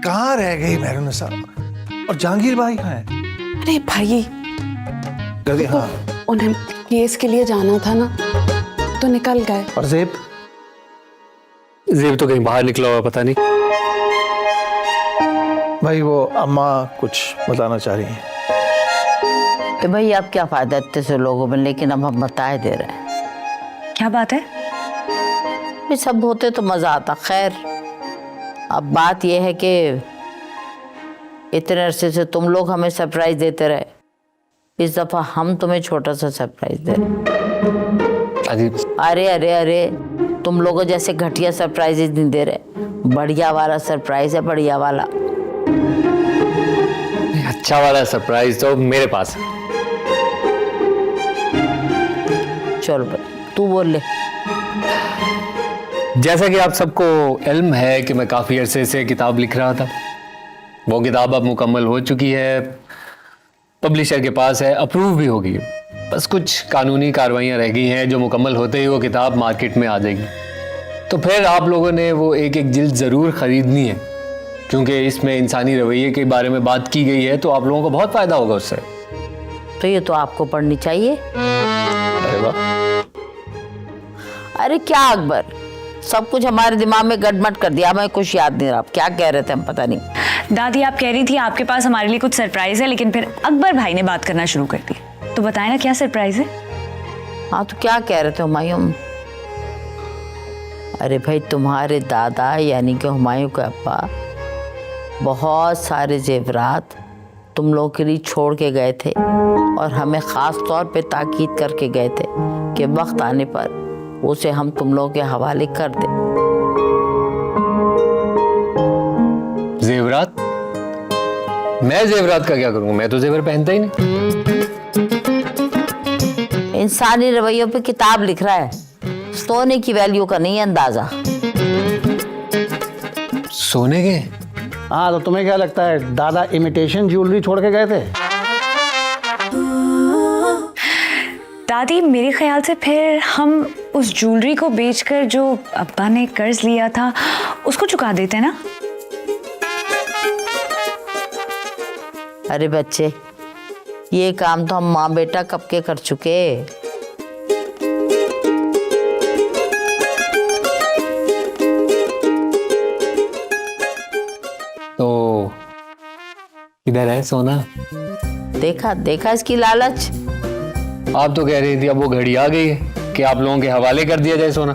कहाँ रह गई मेहरुनिसा? और जहांगीर भाई कहाँ है? अरे भाई, जल्दी। हाँ, उन्हें केस के लिए जाना था ना, तो निकल गए। और ज़ेब? ज़ेब तो कहीं बाहर निकला हुआ, पता नहीं। भाई वो अम्मा कुछ बताना चाह रही हैं। तो भाई अब क्या फायदा इतने से लोगों में, लेकिन अब हम बताए दे रहे हैं। क्या बात है? ये सब होते तो मजा आता। खैर, अब बात यह है कि इतने अरसे से तुम लोग हमें सरप्राइज देते रहे, इस दफा हम तुम्हें छोटा सा सरप्राइज दे रहे। अरे अरे अरे, तुम लोगों जैसे घटिया सरप्राइजेज नहीं दे रहे, बढ़िया वाला सरप्राइज है, बढ़िया वाला। अच्छा वाला सरप्राइज तो मेरे पास है। चलो तू बोल ले। जैसा कि आप सबको इल्म है कि मैं काफ़ी अरसे से किताब लिख रहा था। वो किताब अब मुकम्मल हो चुकी है, पब्लिशर के पास है, अप्रूव भी हो गई है। बस कुछ कानूनी कार्रवाइयाँ रह गई हैं, जो मुकम्मल होते ही वो किताब मार्केट में आ जाएगी। तो फिर आप लोगों ने वो एक एक जिल्द ज़रूर ख़रीदनी है, क्योंकि इसमें इंसानी रवैये के बारे में बात की गई है, तो आप लोगों को बहुत फ़ायदा होगा उससे। तो ये तो आपको पढ़नी चाहिए। अरे वाह। अरे क्या अकबर, सब कुछ हमारे दिमाग में गड़मट कर दिया, हमें कुछ याद नहीं रहा क्या कह रहे थे हम, पता नहीं। दादी आप कह रही थी आपके पास हमारे लिए कुछ सरप्राइज है, लेकिन फिर अकबर भाई ने बात करना शुरू कर दी। तो बताए ना क्या सरप्राइज है? हाँ तो क्या कह रहे थे हुमायूं? अरे भाई, तुम्हारे दादा यानी कि हुमायूं के अब्बा बहुत सारे जेवरात तुम लोग के लिए छोड़ के गए थे, और हमें ख़ास तौर पे ताकीद करके गए थे कि वक्त आने पर उसे हम तुम लोगों के हवाले कर दें। जेवरात? मैं जेवरात का क्या करूंगा? मैं तो जेवर पहनता ही नहीं। इंसानी रवैयों पे किताब लिख रहा है, सोने की वैल्यू का नहीं अंदाजा। सोने के? हाँ, तो तुम्हें क्या लगता है दादा इमिटेशन ज्वेलरी छोड़ के गए थे? दादी मेरे ख्याल से फिर हम उस ज्वेलरी को बेचकर जो अब्बा ने कर्ज लिया था उसको चुका देते ना। अरे बच्चे, ये काम तो हम माँ बेटा कब के कर चुके। तो इधर है सोना। देखा देखा इसकी लालच। आप तो कह रही थी अब वो घड़ी आ गई है कि आप लोगों के हवाले कर दिया जाए सोना।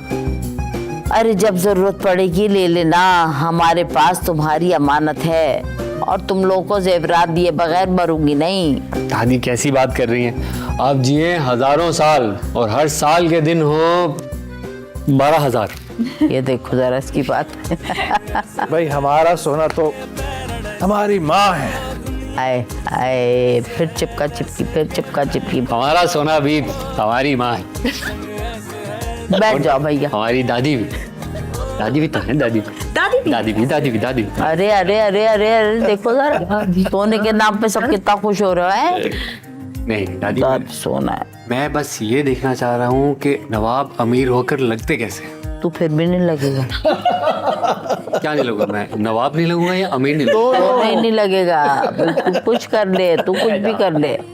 अरे जब जरूरत पड़ेगी ले लेना, हमारे पास तुम्हारी अमानत है, और तुम लोगों को जेवरात दिए बगैर मरूंगी नहीं। दादी कैसी बात कर रही हैं? आप जिए हजारों साल और हर साल के दिन हो 12,000। ये देखो जरा इसकी बात। भाई हमारा सोना तो हमारी माँ है। आए आए, फिर चिपका चिपकी, फिर चिपका चिपकी। हमारा सोना भी हमारी माँ है। बैठ जाओ भैया। हमारी दादी भी तो है। दादी भी। अरे अरे अरे अरे अरे, देखो जरा सोने के नाम पे सब कितना खुश हो रहा है। नहीं दादी, सोना है। मैं बस ये देखना चाह रहा हूँ कि नवाब अमीर होकर लगते कैसे। तू फिर भी नहीं लगेगा। क्या नहीं लगूंगा मैं? नवाब नहीं लगूंगा या अमीर नहीं लगूंगा? नहीं लगेगा। तू कुछ कर ले, तू कुछ भी कर ले।